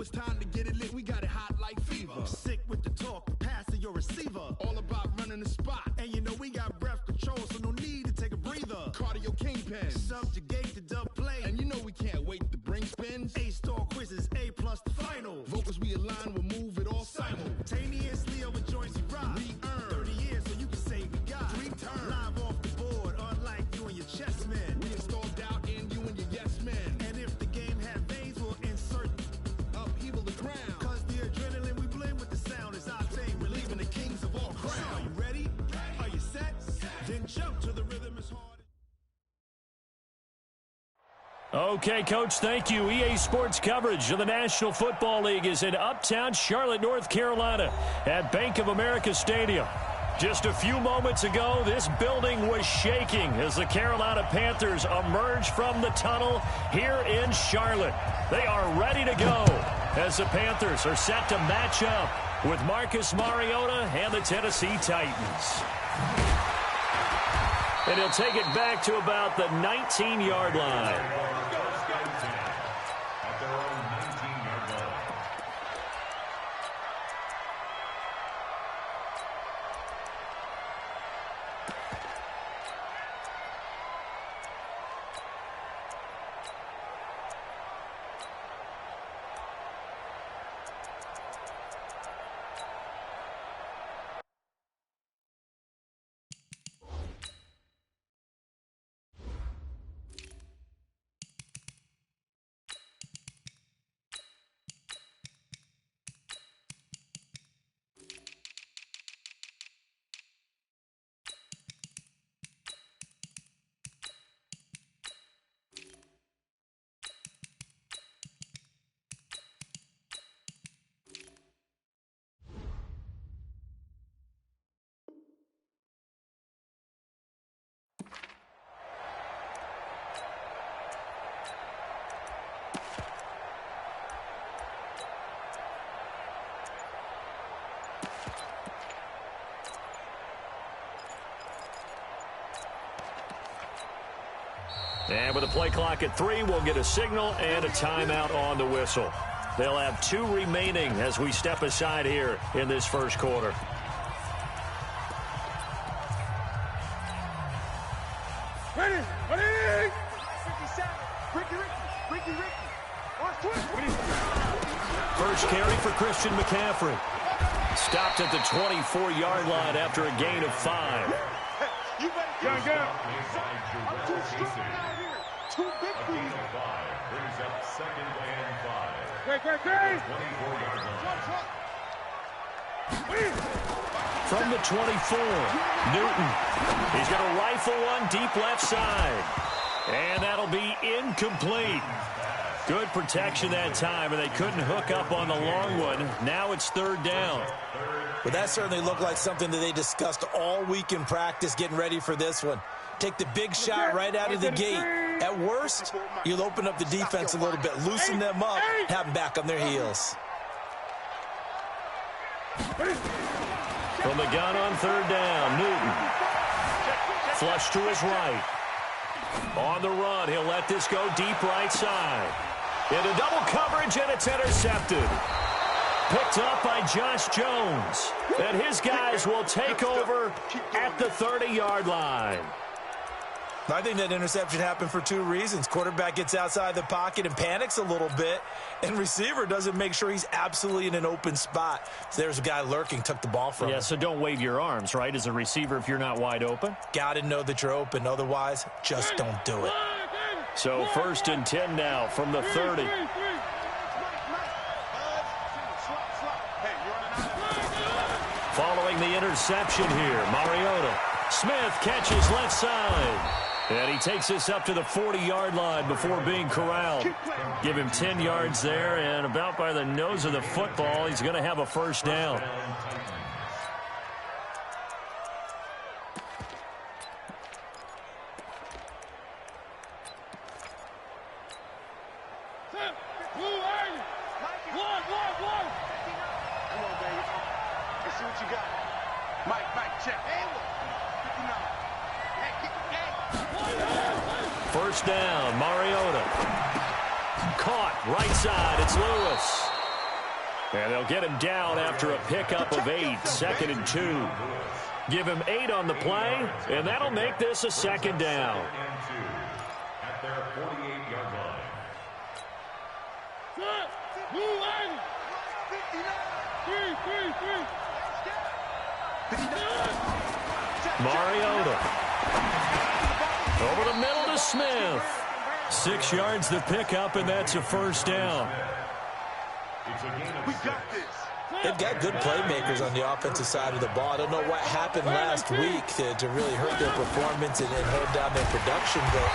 it's time to get it lit, we got it hot like fever. Sick with the talk, pass to your receiver. All about running the spot. And you know we got breath control, so no need to take a breather. Cardio kingpin. Subjugate the dub play. And you know we can't wait to bring spins. A-star quizzes, A+ the final. Vocals we align, we'll move it all simultaneously over joints we rock. We earn 30 years, so you can say we got 3 turns. Live off the board, unlike you and your chess men. We install doubt in you and your yes men. And if the game had veins, we'll insert upheaval the crown. Cause the adrenaline we blend with the sound is our thing. We're leaving the kings of all crowns. So are you ready? Are you set? Then jump to the rhythm as hard. Okay, Coach, thank you. EA Sports coverage of the National Football League is in uptown Charlotte, North Carolina at Bank of America Stadium. Just a few moments ago, this building was shaking as the Carolina Panthers emerged from the tunnel here in Charlotte. They are ready to go as the Panthers are set to match up with Marcus Mariota and the Tennessee Titans. And he'll take it back to about the 19-yard line. And with a play clock at 3, we'll get a signal and a timeout on the whistle. They'll have 2 remaining as we step aside here in this first quarter. Ready, ready! 57, Ricky. First carry for Christian McCaffrey. Stopped at the 24-yard line after a gain of 5. You better get I'm too strong out here. Too big for you. Brings up 2nd and 5. Great. 24-yard line. From the 24, Newton. He's going to rifle one deep left side. And that'll be incomplete. Good protection that time, and they couldn't hook up on the long one. Now it's 3rd down. Well, that certainly looked like something that they discussed all week in practice getting ready for this one. Take the big shot right out of the gate. At worst, you'll open up the defense a little bit, loosen them up, have them back on their heels. From the gun on 3rd down, Newton. Flush to his right. On the run, he'll let this go deep right side. Into double coverage, and it's intercepted. Picked up by Josh Jones. And his guys will take over at the 30-yard line. I think that interception happened for 2 reasons. Quarterback gets outside the pocket and panics a little bit, and receiver doesn't make sure he's absolutely in an open spot. So there's a guy lurking, took the ball from him. Yeah, so don't wave your arms, right, as a receiver if you're not wide open? Got to know that you're open. Otherwise, just don't do it. So 1st and 10 now from the 30. Following the interception here, Mariota. Smith catches left side. And he takes this up to the 40-yard line before being corralled. Give him 10 yards there, and about by the nose of the football, he's going to have a 1st down. First down, Mariota. Caught, right side, it's Lewis. And they'll get him down after a pickup of 8, 2nd and 2. Give him 8 on the play, and that'll make this a 2nd down. At their 48-yard line. Mariota. Over the middle to Smith. 6 yards the pickup, and that's a 1st down. We got this. They've got good playmakers on the offensive side of the ball. I don't know what happened last week to really hurt their performance and hold down their production, but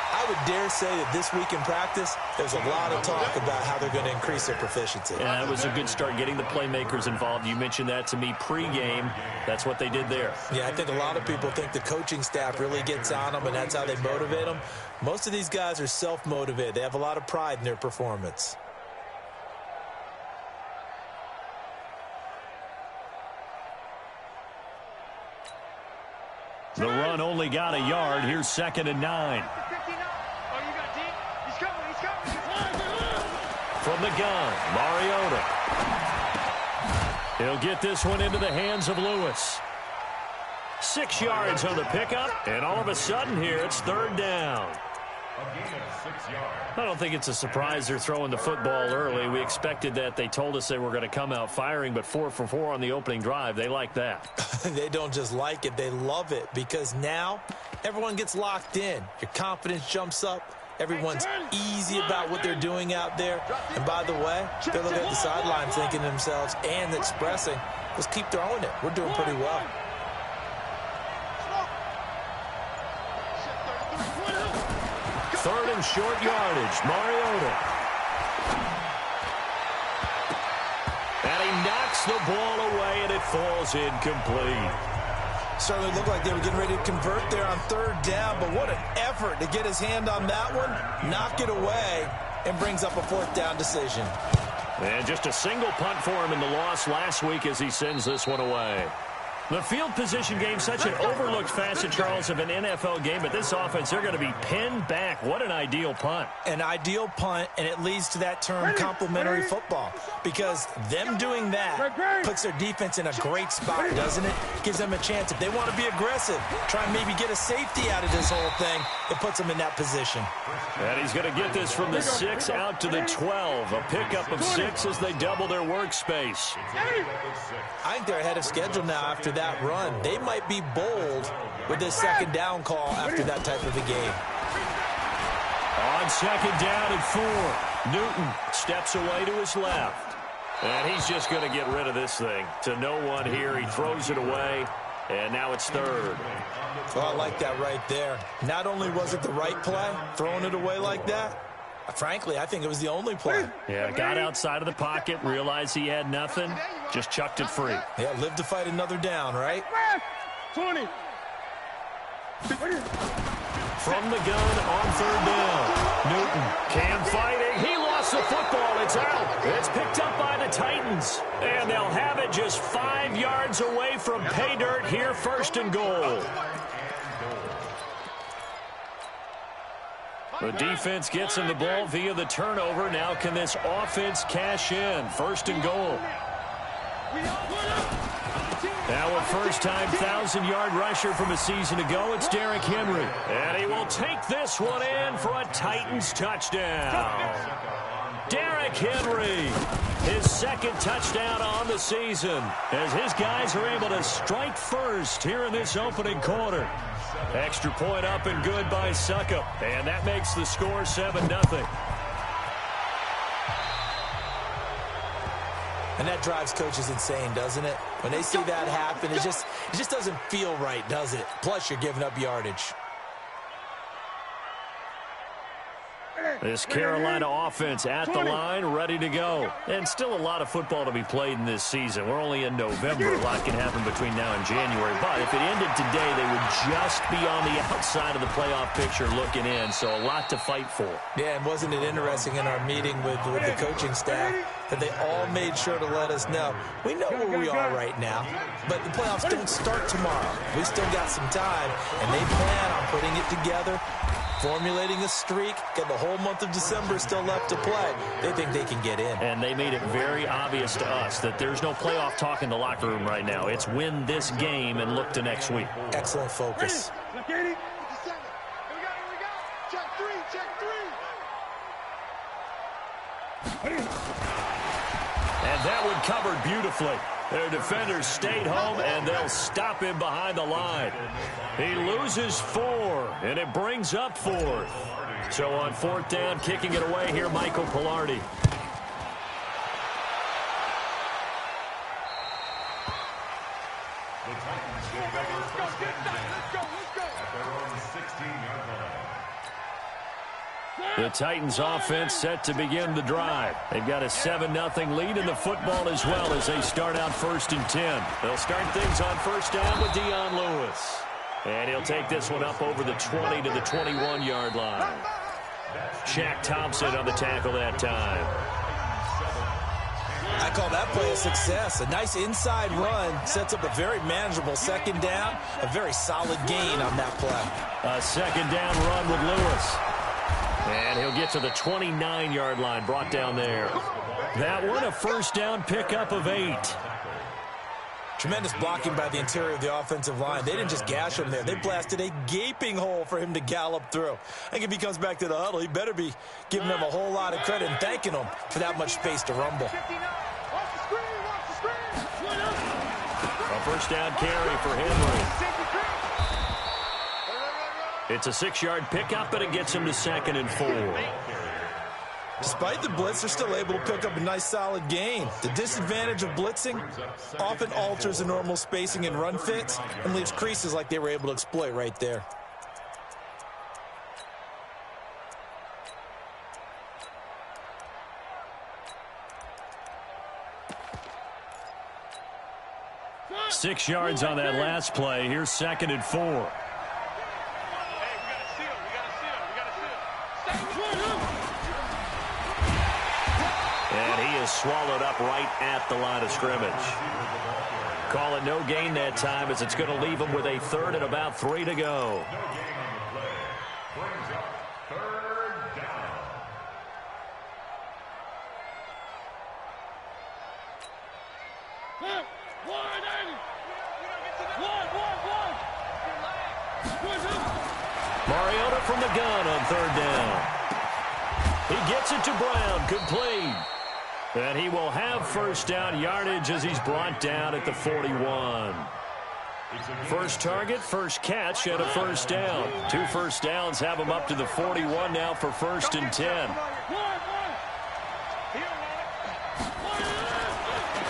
I would dare say that this week in practice, there's a lot of talk about how they're going to increase their proficiency. Yeah, it was a good start getting the playmakers involved. You mentioned that to me pregame. That's what they did there. Yeah, I think a lot of people think the coaching staff really gets on them, and that's how they motivate them. Most of these guys are self-motivated. They have a lot of pride in their performance. The run only got a yard. Here's 2nd and 9. From the gun, Mariota. He'll get this one into the hands of Lewis. 6 yards on the pickup, and all of a sudden here it's 3rd down. I don't think it's a surprise they're throwing the football early. We expected that. They told us they were going to come out firing, but 4 for 4 on the opening drive. They like that. They don't just like it, they love it, because now everyone gets locked in. Your confidence jumps up. Everyone's easy about what they're doing out there. And by the way, they're looking at the sideline thinking to themselves and expressing, let's keep throwing it. We're doing pretty well. Third and short yardage, Mariota. And he knocks the ball away, and it falls incomplete. Certainly looked like they were getting ready to convert there on 3rd down, but what an effort to get his hand on that one, knock it away, and brings up a 4th down decision. And just a single punt for him in the loss last week as he sends this one away. The field position game, such an overlooked facet, Charles, of an NFL game, but this offense, they're going to be pinned back. What an ideal punt. An ideal punt, and it leads to that term complementary football, because them doing that puts their defense in a great spot, doesn't it? Gives them a chance. If they want to be aggressive, try and maybe get a safety out of this whole thing, it puts them in that position. And he's going to get this from the 6 out to the 12. A pickup of 6 as they double their workspace. I think they're ahead of schedule now after that run. They might be bold with this 2nd down call after that type of a game. On 2nd down and 4, Newton steps away to his left. And he's just going to get rid of this thing. To no one here, he throws it away, and now it's 3rd. Well, I like that right there. Not only was it the right play, throwing it away like that, frankly, I think it was the only play. Yeah, got outside of the pocket, realized he had nothing, just chucked it free. Yeah, live to fight another down, right? 20. From the gun on 3rd down. Newton can fight it. He lost the football. It's out. It's picked up by the Titans. And they'll have it just 5 yards away from pay dirt here, 1st and goal. The defense gets him the ball via the turnover. Now can this offense cash in? 1st and goal. Now a first-time 1,000-yard rusher from a season ago. It's Derrick Henry. And he will take this one in for a Titans touchdown. Derrick Henry, his 2nd touchdown on the season, as his guys are able to strike first here in this opening quarter. Extra point up and good by Succop, and that makes the score 7-0. And that drives coaches insane, doesn't it? When they see that happen, it just doesn't feel right, does it? Plus, you're giving up yardage. This Carolina offense at the line, ready to go. And still a lot of football to be played in this season. We're only in November. A lot can happen between now and January. But if it ended today, they would just be on the outside of the playoff picture looking in. So a lot to fight for. Yeah, and wasn't it interesting in our meeting with the coaching staff that they all made sure to let us know, we know where we are right now, but the playoffs don't start tomorrow. We still got some time, and they plan on putting it together formulating a streak, got the whole month of December still left to play. They think they can get in. And they made it very obvious to us that there's no playoff talk in the locker room right now. It's win this game and look to next week. Excellent focus. Here we go. Check three. And that one covered beautifully. Their defenders stayed home, and they'll stop him behind the line. He loses 4, and it brings up 4th. So on 4th down, kicking it away here, Michael Pilardi. The Titans will go first and 10 at their own 16-yard line. The Titans offense set to begin the drive. They've got a 7-0 lead in the football as well as they start out 1st and 10. They'll start things on 1st down with Dion Lewis. And he'll take this one up over the 20 to the 21-yard line. Shaq Thompson on the tackle that time. I call that play a success. A nice inside run sets up a very manageable 2nd down. A very solid gain on that play. A 2nd down run with Lewis. And he'll get to the 29-yard line, brought down there. That one, a 1st down pickup of 8. Tremendous blocking by the interior of the offensive line. They didn't just gash him there. They blasted a gaping hole for him to gallop through. I think if he comes back to the huddle, he better be giving them a whole lot of credit and thanking them for that much space to rumble. A 1st down carry for Henry. It's a 6-yard pickup, but it gets him to 2nd and 4. Despite the blitz, they're still able to pick up a nice solid gain. The disadvantage of blitzing often alters the normal spacing and run fits and leaves creases like they were able to exploit right there. Six yards on that last play. Here's 2nd and 4. And he is swallowed up right at the line of scrimmage. Call it no gain that time as it's going to leave him with a 3rd and about 3 to go. No gain on the play. Brings up 3rd down. Mariota from the gun on 3rd down. He gets it to Brown, complete. And he will have 1st down yardage as he's brought down at the 41. First target, first catch, and a 1st down. 2 1st downs have him up to the 41 now for 1st and 10.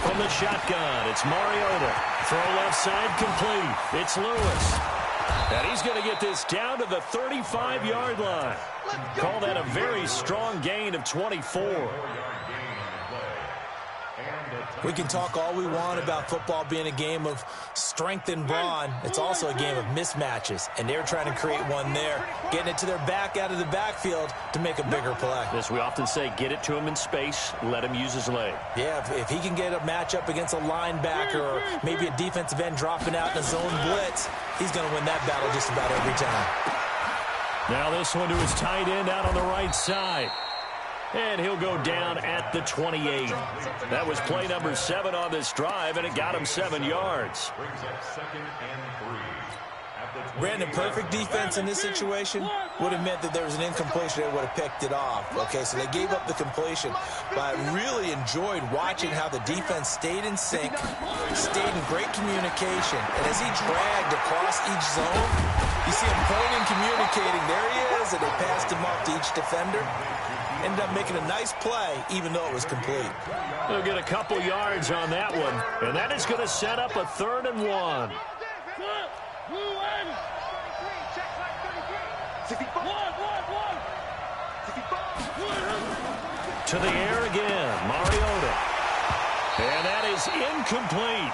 From the shotgun, it's Mariota. Throw left side, complete. It's Lewis. And he's going to get this down to the 35-yard line. Call that a very strong gain of 24. We can talk all we want about football being a game of strength and brawn. It's also a game of mismatches, and they're trying to create one there, getting it to their back out of the backfield to make a bigger play. As we often say, get it to him in space, let him use his leg. Yeah, if he can get a matchup against a linebacker or maybe a defensive end dropping out in a zone blitz, he's going to win that battle just about every time. Now this one to his tight end out on the right side. And he'll go down at the 28. That was play number 7 on this drive, and it got him 7 yards. Brings up 2nd and 3. Brandon, perfect defense in this situation would have meant that there was an incompletion. They would have picked it off. Okay, so they gave up the completion. But I really enjoyed watching how the defense stayed in sync, stayed in great communication. And as he dragged across each zone, you see him pointing, communicating. There he is, and they passed him off to each defender. Ended up making a nice play, even though it was complete. They'll get a couple yards on that one, and that is going to set up a 3rd and 1. To the air again, Mariota. And that is incomplete.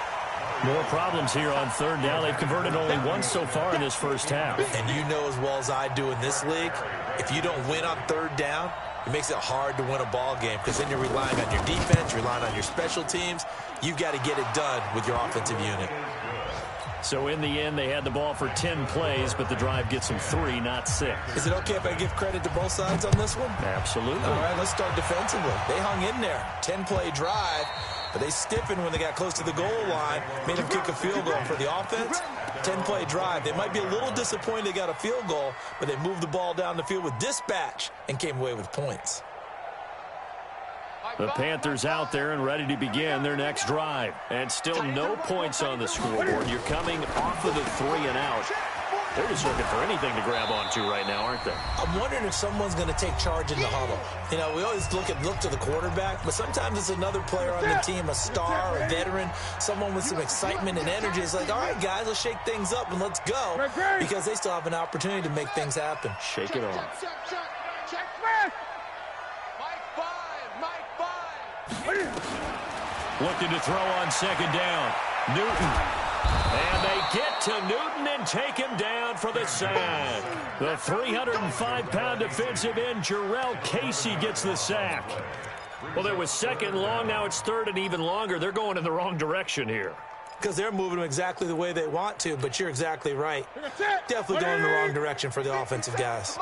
More problems here on 3rd down. They've converted only once so far in this first half. And you know as well as I do in this league, if you don't win on 3rd down, it makes it hard to win a ball game because then you're relying on your defense, you're relying on your special teams. You've got to get it done with your offensive unit. So in the end, they had the ball for 10 plays, but the drive gets them 3, not 6. Is it okay if I give credit to both sides on this one? Absolutely. All right, let's start defensively. They hung in there. 10-play drive, but they stiffened when they got close to the goal line, made them kick a field goal. For the offense, 10-play drive. They might be a little disappointed they got a field goal, but they moved the ball down the field with dispatch and came away with points. The Panthers out there and ready to begin their next drive. And still no points on the scoreboard. You're coming off of the 3 and out. They're just looking for anything to grab onto right now, aren't they? I'm wondering if someone's going to take charge in the huddle. You know, we always look to the quarterback, but sometimes it's another player on the team, a star, a veteran, someone with some excitement and energy. It's like, all right, guys, let's shake things up and let's go, because they still have an opportunity to make things happen. Shake it off. Looking to throw on second down. Newton. And they get to Newton and take him down for the sack. The 305-pound defensive end, Jarrell Casey, gets the sack. Well, there was second long. Now it's third and even longer. They're going in the wrong direction here. Because they're moving them exactly the way they want to, but you're exactly right. Definitely going in the wrong direction for the offensive guys.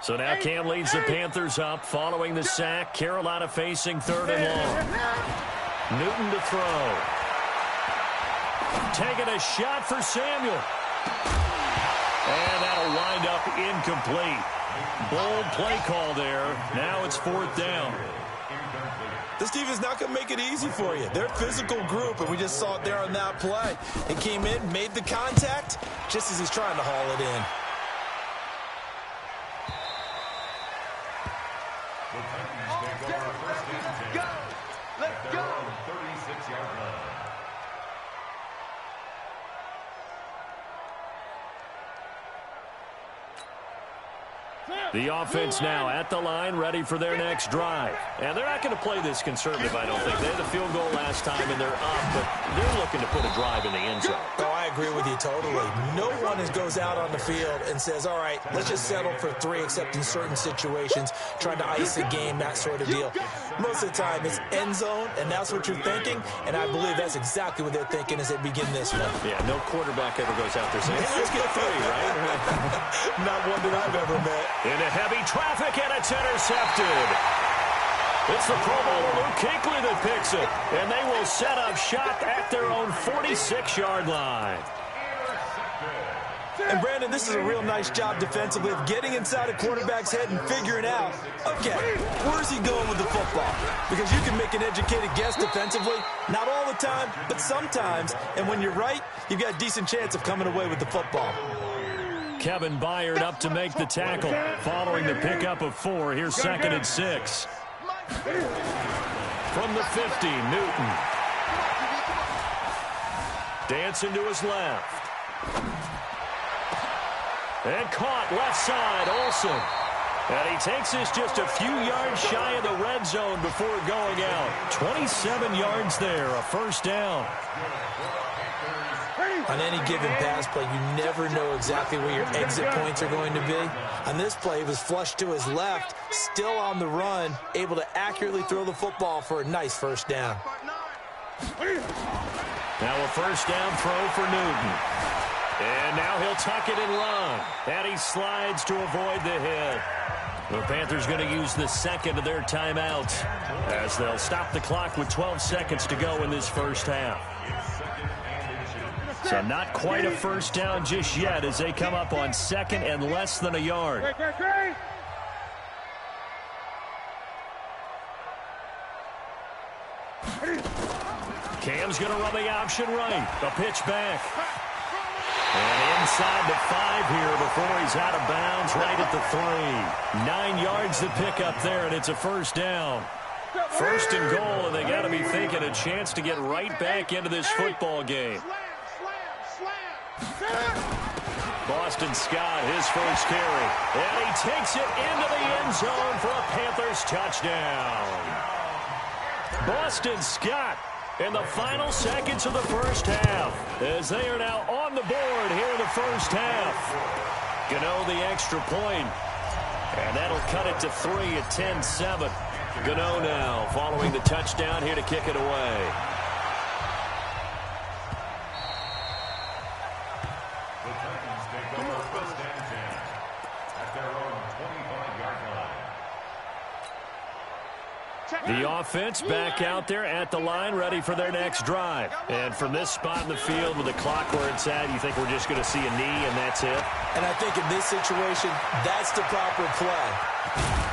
So now Cam leads the Panthers up following the sack. Carolina facing third and long. Newton to throw. Taking a shot for Samuel. And that'll wind up incomplete. Bold play call there. Now it's fourth down. This defense is not going to make it easy for you. They're a physical group, and we just saw it there on that play. He came in, made the contact, just as he's trying to haul it in. Let's go. 36-yard line. The offense now at the line, ready for their next drive. And they're not going to play this conservative, I don't think. They had a field goal last time, and they're up, but they're looking to put a drive in the end zone. Oh, I agree with you totally. No one goes out on the field and says, all right, let's just settle for 3, except in certain situations, trying to ice a game, that sort of deal. Most of the time, it's end zone, and that's what you're thinking, and I believe that's exactly what they're thinking as they begin this one. Yeah, no quarterback ever goes out there saying, hey, let's get 3, right? Not one that I've ever met. Into heavy traffic, and it's intercepted. It's the Pro Bowler Luke Kuechly that picks it, and they will set up shop at their own 46-yard line. And, Brandon, this is a real nice job defensively of getting inside a quarterback's head and figuring out, okay, where's he going with the football? Because you can make an educated guess defensively, not all the time, but sometimes. And when you're right, you've got a decent chance of coming away with the football. Kevin Byard up to make the tackle. Following the pickup of 4, here's 2nd and 6. From the 50, Newton. Dancing to his left. And caught left side, Olsen. And he takes us just a few yards shy of the red zone before going out. 27 yards there, a first down. On any given pass play, you never know exactly where your exit points are going to be. On this play, he was flushed to his left, still on the run, able to accurately throw the football for a nice first down. Now a first down throw for Newton. And now he'll tuck it and run. And he slides to avoid the hit. The Panthers going to use the second of their timeouts as they'll stop the clock with 12 seconds to go in this first half. So not quite a first down just yet as they come up on 2nd and less than a yard. Cam's going to run the option right. The pitch back. And inside the 5 here before he's out of bounds right at the 3. 9 yards to pick up there, and it's a first down. First and goal, and they got to be thinking a chance to get right back into this football game. Boston Scott, his first carry. And he takes it into the end zone for a Panthers touchdown. Boston Scott in the final seconds of the first half as they are now on the board here in the first half. Gano the extra point, and that'll cut it to 3 at 10-7. Gano now following the touchdown here to kick it away. First and 10 at their own 25-yard line. The offense back out there at the line, ready for their next drive. And from this spot in the field with the clock where it's at, you think we're just going to see a knee and that's it? And I think in this situation, that's the proper play.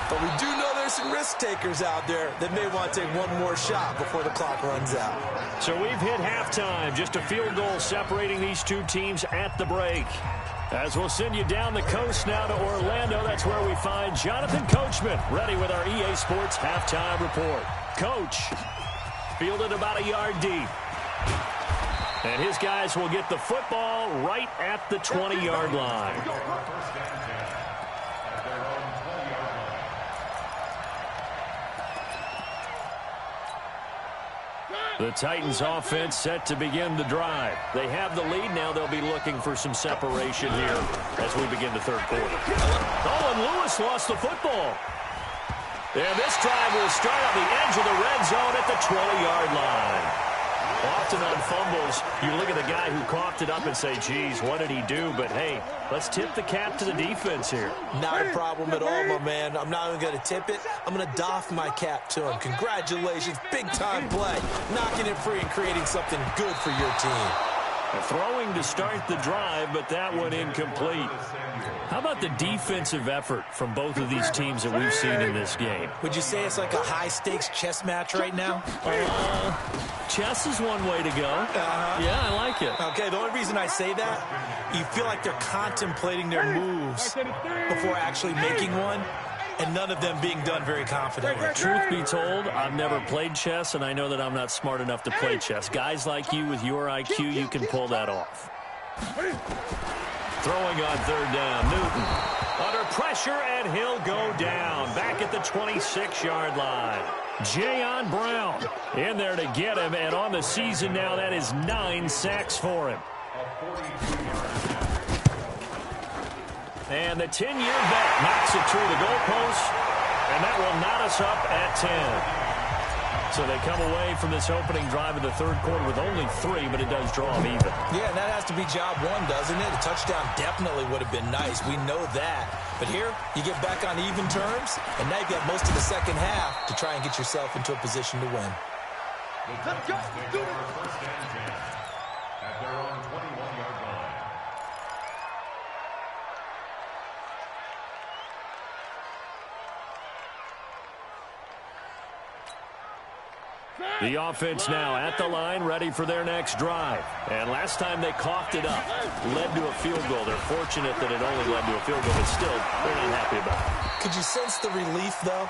But we do know there's some risk takers out there that may want to take one more shot before the clock runs out. So we've hit halftime. Just a field goal separating these two teams at the break. As we'll send you down the coast now to Orlando, that's where we find Jonathan Coachman, ready with our EA Sports halftime report. Coach, fielded about a yard deep. And his guys will get the football right at the 20-yard line. The Titans offense set to begin the drive. They have the lead. Now they'll be looking for some separation here as we begin the third quarter. Oh, and Lewis lost the football. And this drive will start on the edge of the red zone at the 20-yard line. Often on fumbles, you look at the guy who coughed it up and say, geez, what did he do? But, hey, let's tip the cap to the defense here. Not a problem at all, my man. I'm not even going to tip it. I'm going to doff my cap to him. Congratulations. Big-time play. Knocking it free and creating something good for your team. Throwing to start the drive, but that one incomplete. How about the defensive effort from both of these teams that we've seen in this game? Would you say it's like a high-stakes chess match right now? Chess is one way to go. Yeah, I like it. Okay, the only reason I say that, you feel like they're contemplating their moves before actually making one, and none of them being done very confidently. Truth be told, I've never played chess, and I know that I'm not smart enough to play chess. Guys like you with your IQ, you can pull that off. Throwing on third down, Newton. Under pressure, and he'll go down. Back at the 26-yard line. Jayon Brown in there to get him, and on the season now, that is 9 sacks for him. And the 10-year vet knocks it through the goalpost, and that will knot us up at 10. So they come away from this opening drive of the third quarter with only 3, but it does draw them even. Yeah, and that has to be job one, doesn't it? A touchdown definitely would have been nice. We know that. But here, you get back on even terms, and now you've got most of the second half to try and get yourself into a position to win. Let's go. Let's do it. First and 10 at their own 21-yard line. The offense now at the line, ready for their next drive. And last time they coughed it up, led to a field goal. They're fortunate that it only led to a field goal, but still, they're not happy about it. Could you sense the relief, though,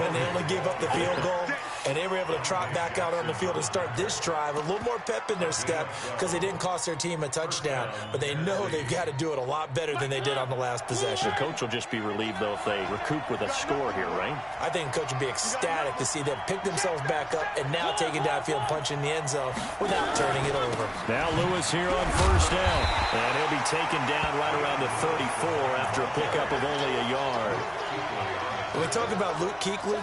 when they only gave up the field goal and they were able to trot back out on the field and start this drive? A little more pep in their step because they didn't cost their team a touchdown, but they know they've got to do it a lot better than they did on the last possession. The coach will just be relieved, though, if they recoup with a score here, right? I think the coach would be ecstatic to see them pick themselves back up and now take it downfield, punch in the end zone without turning it over. Now Lewis here on first down, and he'll be taken down right around the 34 after a pickup of only a yard. When we talk about Luke Kuechly,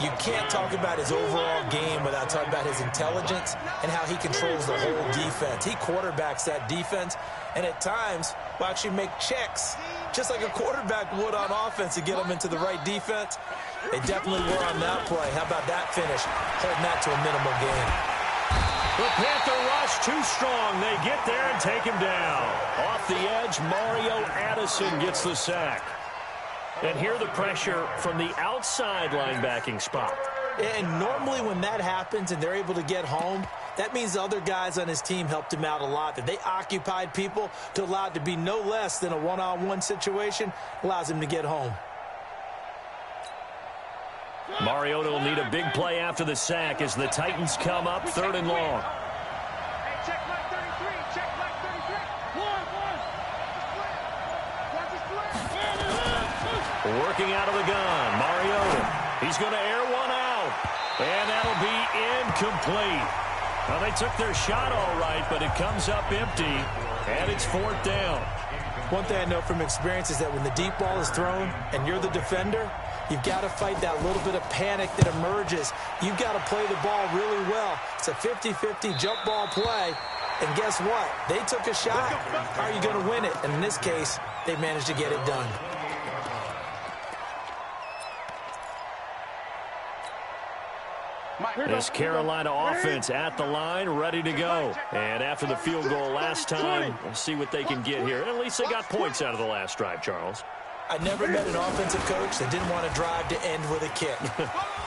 you can't talk about his overall game without talking about his intelligence and how he controls the whole defense. He quarterbacks that defense, and at times will actually make checks, just like a quarterback would on offense to get them into the right defense. They definitely were on that play. How about that finish? Holding that to a minimal gain. The Panther rush too strong. They get there and take him down. Off the edge, Mario Addison gets the sack. And here the pressure from the outside linebacking spot. And normally when that happens and they're able to get home, that means the other guys on his team helped him out a lot. That they occupied people to allow it to be no less than a one-on-one situation, allows him to get home. Mariota will need a big play after the sack as the Titans come up third and long. Hey, check flag 33. Check flag 33. One. Working out of the gun, Mariota. He's going to air one out, and that'll be incomplete. Well, they took their shot all right, but it comes up empty, and it's fourth down. One thing I know from experience is that when the deep ball is thrown and you're the defender, you've got to fight that little bit of panic that emerges. You've got to play the ball really well. It's a 50-50 jump ball play, And guess what? They took a shot. How are you going to win it? And in this case, they managed to get it done. This Carolina offense at the line, ready to go. And after the field goal last time, we'll see what they can get here. At least they got points out of the last drive, Charles. I never met an offensive coach that didn't want to drive to end with a kick.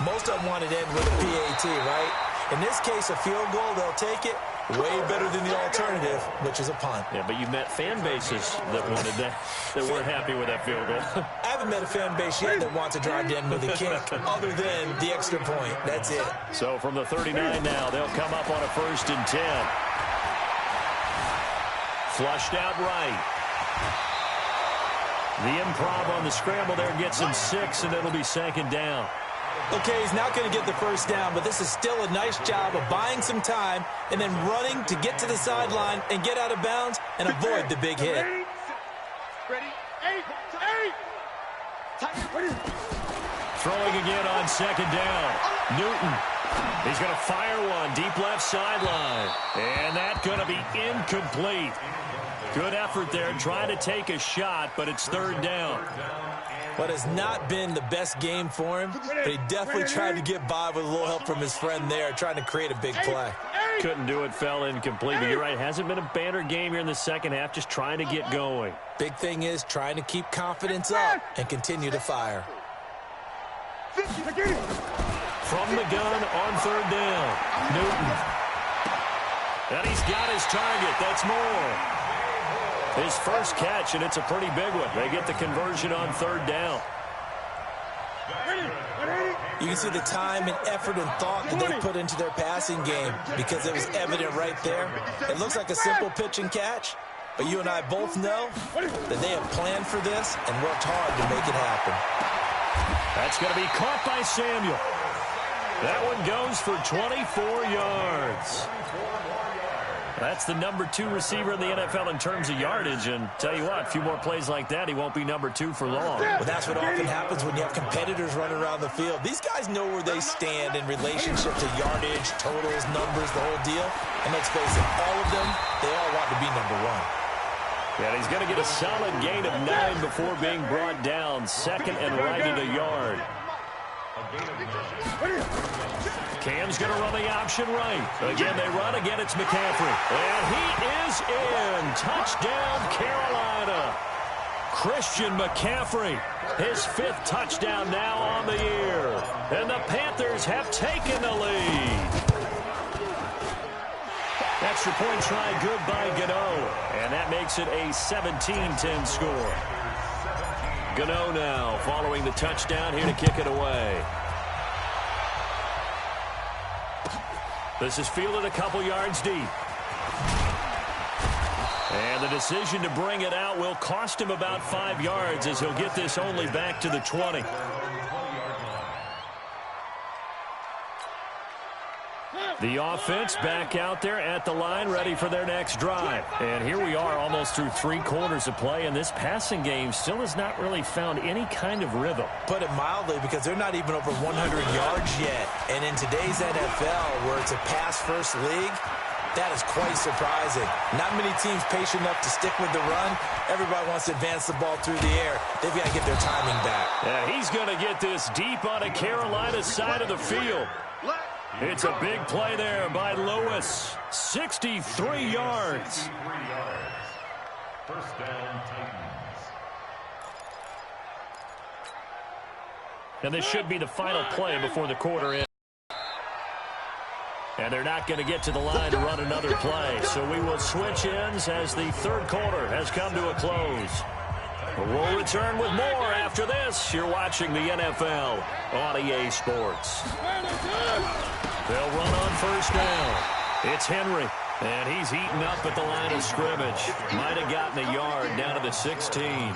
Most of them wanted to end with a PAT, right? In this case, a field goal, they'll take it. Way better than the alternative, which is a punt. Yeah, but you've met fan bases that wanted that weren't happy with that field goal. I haven't met a fan base yet that wants to drive to end with a kick, other than the extra point. That's it. So from the 39 now, they'll come up on a 1st and 10. Flushed out right. The improv on the scramble there gets him 6, and it'll be 2nd down. Okay, he's not going to get the 1st down, but this is still a nice job of buying some time and then running to get to the sideline and get out of bounds and avoid the big hit. Ready? 8. Throwing again on 2nd down. Newton. He's going to fire one deep left sideline. And that's going to be incomplete. Good effort there trying to take a shot, but it's 3rd down. What has not been the best game for him, but he definitely tried to get by with a little help from his friend there, trying to create a big play. Couldn't do it, fell incomplete. But you're right, hasn't been a banner game here in the second half, just trying to get going. Big thing is trying to keep confidence up and continue to fire. From the gun on 3rd down, Newton. And he's got his target. That's more. His first catch, and it's a pretty big one. They get the conversion on 3rd down. You can see the time and effort and thought that they put into their passing game because it was evident right there. It looks like a simple pitch and catch, but you and I both know that they have planned for this and worked hard to make it happen. That's going to be caught by Samuel. That one goes for 24 yards. That's the number 2 receiver in the NFL in terms of yardage, and tell you what, a few more plays like that, he won't be number 2 for long. Well, that's what often happens when you have competitors running around the field. These guys know where they stand in relationship to yardage, totals, numbers, the whole deal. And let's face it, all of them, they all want to be number 1. Yeah, he's going to get a solid gain of 9 before being brought down. 2nd and right at a yard. Cam's going to run the option right. Again, they run. Again, it's McCaffrey. And he is in. Touchdown, Carolina. Christian McCaffrey, his 5th touchdown now on the year. And the Panthers have taken the lead. Extra point try good by Gano. And that makes it a 17-10 score. Gano now following the touchdown here to kick it away. This is fielded a couple yards deep. And the decision to bring it out will cost him about 5 yards as he'll get this only back to the 20. The offense back out there at the line, ready for their next drive. And here we are almost through 3 quarters of play, and this passing game still has not really found any kind of rhythm. Put it mildly, because they're not even over 100 yards yet. And in today's NFL, where it's a pass-first league, that is quite surprising. Not many teams patient enough to stick with the run. Everybody wants to advance the ball through the air. They've got to get their timing back. Yeah, he's going to get this deep on a Carolina side of the field. It's a big play there by Lewis. 63 yards. 1st down, Titans. And this should be the final play before the quarter ends. And they're not going to get to the line to run another play. So we will switch ends as the 3rd quarter has come to a close. We'll return with more after this. You're watching the NFL on EA Sports. They'll run on 1st down. It's Henry, and he's eaten up at the line of scrimmage. Might have gotten a yard down to the 16.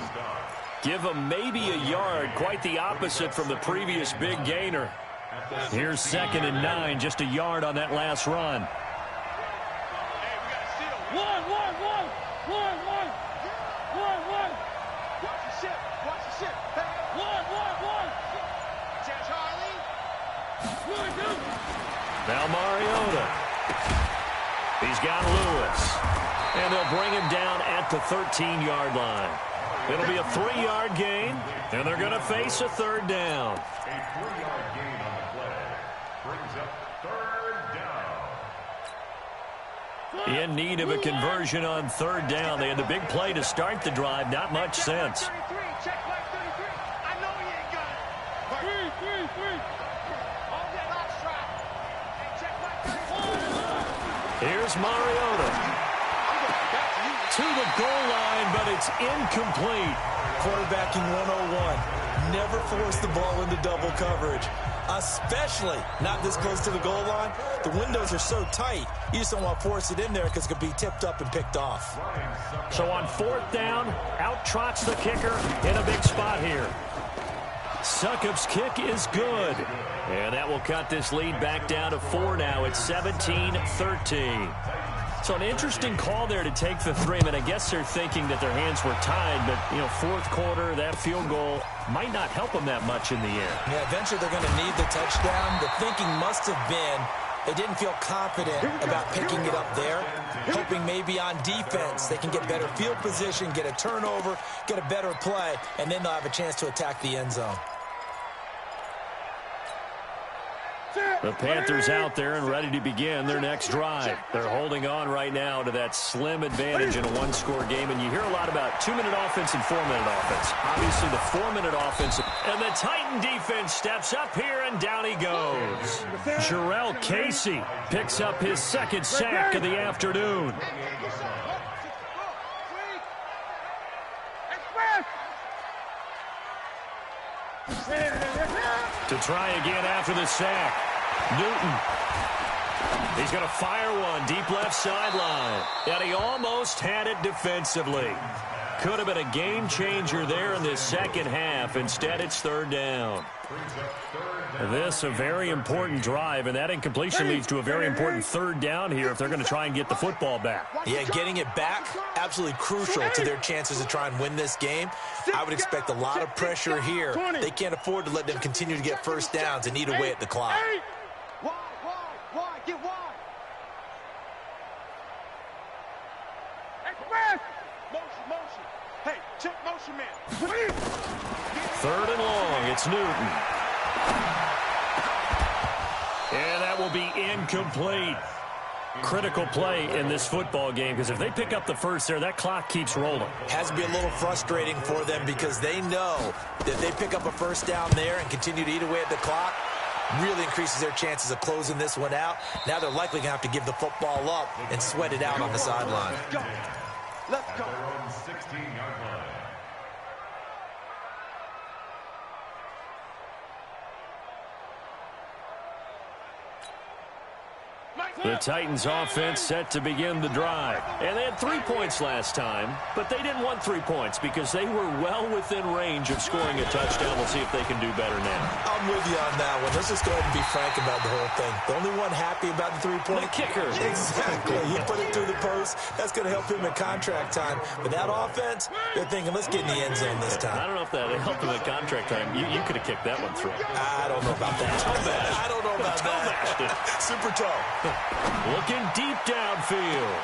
Give him maybe a yard, quite the opposite from the previous big gainer. Here's 2nd and 9, just a yard on that last run. Hey, we got to steal. One. Watch the ship. Hey. One. Charlie. Now Mariota. He's got Lewis. And they'll bring him down at the 13-yard line. It'll be a 3-yard gain, and they're going to face a third down. A 3-yard gain on the play brings up third down. In need of a conversion on third down. They had the big play to start the drive. Not much sense. Here's Mariota. To the goal line, but it's incomplete. Quarterbacking 101. Never force the ball into double coverage, especially not this close to the goal line. The windows are so tight, you just don't want to force it in there because it could be tipped up and picked off. So on fourth down, out trots the kicker in a big spot here. Succop's kick is good. And that will cut this lead back down to 4 now. It's 17-13. So an interesting call there to take the 3. I mean, I guess they're thinking that their hands were tied, but, fourth quarter, that field goal might not help them that much in the air. Yeah, eventually they're going to need the touchdown. The thinking must have been they didn't feel confident about picking it up there, hoping maybe on defense they can get better field position, get a turnover, get a better play, and then they'll have a chance to attack the end zone. The Panthers out there and ready to begin their next drive. They're holding on right now to that slim advantage in a one-score game, and you hear a lot about 2-minute offense and 4-minute offense. Obviously, the 4-minute offense. And the Titan defense steps up here, and down he goes. Jarrell Casey picks up his second sack of the afternoon. To try again after the sack. Newton. He's going to fire one deep left sideline. And he almost had it defensively. Could have been a game changer there in this second half. Instead, it's third down. This a very important drive, and that incompletion leads to a very important third down here if they're going to try and get the football back. Yeah, getting it back, absolutely crucial to their chances to try and win this game. I would expect a lot of pressure here. They can't afford to let them continue to get first downs and eat away at the clock. Wide, get wide. Motion. Hey, check motion, man. Third and long, it's Newton. And that will be incomplete. Critical play in this football game, because if they pick up the first there, that clock keeps rolling. Has to be a little frustrating for them because they know that they pick up a first down there and continue to eat away at the clock, really increases their chances of closing this one out. Now they're likely going to have to give the football up and sweat it out on the sideline. Let's go. 16-yard line. The Titans offense set to begin the drive. And they had 3 points last time, but they didn't want 3 points because they were well within range of scoring a touchdown. We'll see if they can do better now. I'm with you on that one. Let's just go ahead and be frank about the whole thing. The only one happy about the 3-point? The kicker. Exactly. He put it through the post. That's going to help him in contract time. But that offense, they're thinking, let's get in the end zone this time. I don't know if that helped him at contract time. You could have kicked that one through. I don't know about that. I don't know about that. Super toe. Looking deep downfield.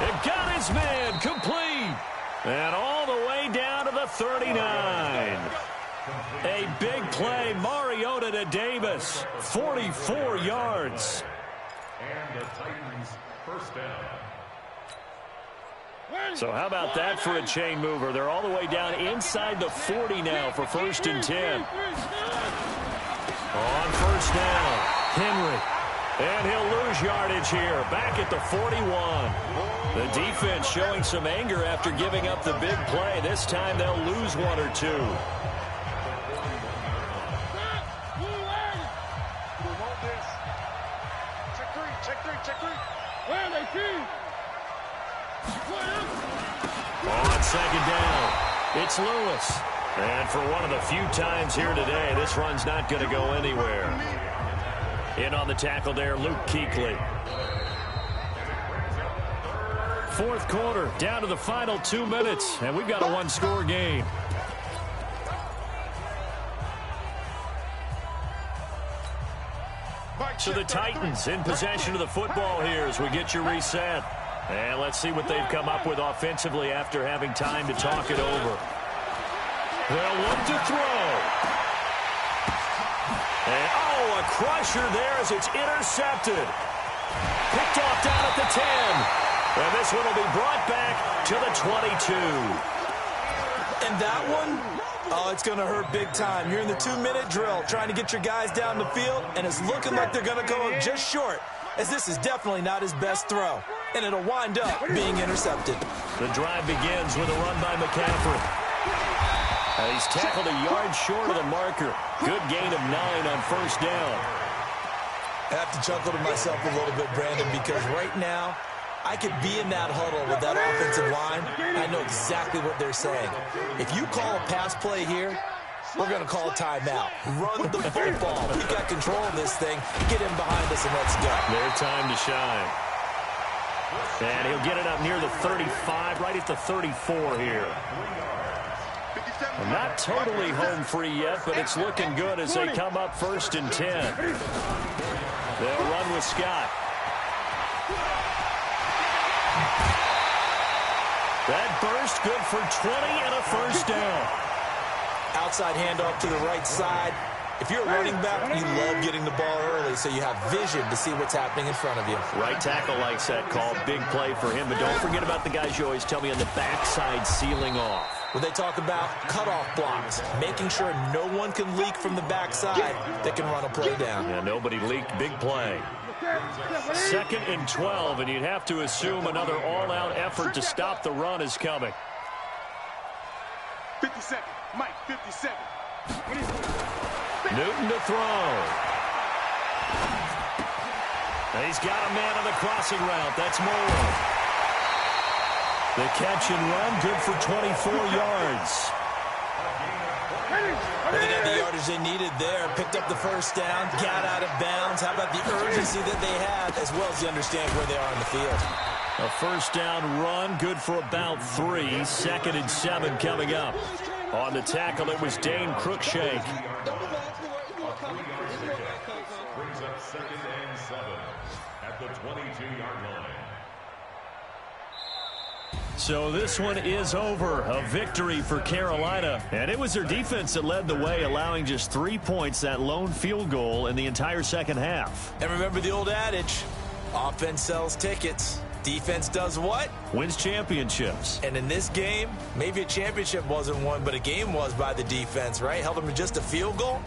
It got his man complete. And all the way down to the 39. A big play. Mariota to Davis. 44 yards. And the Titans first down. So how about that for a chain mover? They're all the way down inside the 40 now for 1st and 10. On first down, Henry. And he'll lose yardage here, back at the 41. The defense showing some anger after giving up the big play. This time they'll lose 1 or 2. Check three. Where are they, team? On second down, it's Lewis. And for one of the few times here today, this run's not going to go anywhere. In on the tackle there, Luke Kuechly. Fourth quarter, down to the final 2 minutes, and we've got a one-score game. So the Titans in possession of the football here as we get you reset. And let's see what they've come up with offensively after having time to talk it over. They'll look to throw. And, a crusher there as it's intercepted. Picked off down at the 10. And this one will be brought back to the 22. And that one, it's going to hurt big time. You're in the 2-minute drill trying to get your guys down the field, and it's looking like they're going to go just short, as this is definitely not his best throw. And it'll wind up being intercepted. The drive begins with a run by McCaffrey. He's tackled a yard short of the marker. Good gain of 9 on first down. I have to chuckle to myself a little bit, Brandon, because right now, I could be in that huddle with that offensive line. I know exactly what they're saying. If you call a pass play here, we're going to call a timeout. Run the football. We got control of this thing. Get him behind us and let's go. Their time to shine. And he'll get it up near the 35, right at the 34 here. Not totally home free yet, but it's looking good as they come up 1st and 10. They'll run with Scott. That burst good for 20 and a first down. Outside handoff to the right side. If you're a running back, you love getting the ball early so you have vision to see what's happening in front of you. Right tackle likes that call. Big play for him. But don't forget about the guys you always tell me on the backside sealing off. When they talk about cutoff blocks, making sure no one can leak from the backside that can run a play down. Yeah, nobody leaked. Big play. 2nd and 12, and you'd have to assume another all-out effort to stop the run is coming. 57. Mike, 57. Newton to throw. He's got a man on the crossing route. That's Moore. The catch and run, good for 24 yards. Well, they got the yardage they needed there. Picked up the first down, got out of bounds. How about the urgency that they have, as well as you understand where they are on the field? A first down run, good for about 3. 2nd and 7 coming up. On the tackle, it was Dane Cruikshank. Brings up 2nd and 7 at the 22-yard line. So this one is over. A victory for Carolina. And it was their defense that led the way, allowing just 3 points, that lone field goal in the entire second half. And remember the old adage, offense sells tickets. Defense does what? Wins championships. And in this game, maybe a championship wasn't won, but a game was by the defense, right? Held them to just a field goal.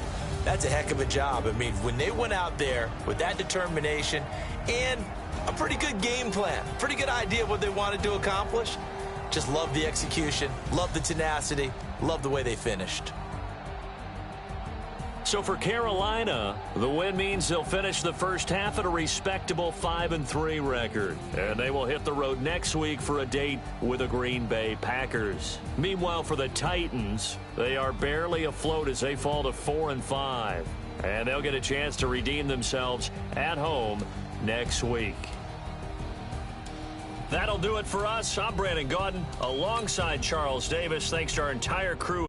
That's a heck of a job. I mean, when they went out there with that determination and a pretty good game plan, pretty good idea of what they wanted to accomplish, just love the execution, love the tenacity, love the way they finished. So for Carolina, the win means they'll finish the first half at a respectable 5-3 record. And they will hit the road next week for a date with the Green Bay Packers. Meanwhile, for the Titans, they are barely afloat as they fall to 4-5. And they'll get a chance to redeem themselves at home next week. That'll do it for us. I'm Brandon Gaudin alongside Charles Davis. Thanks to our entire crew.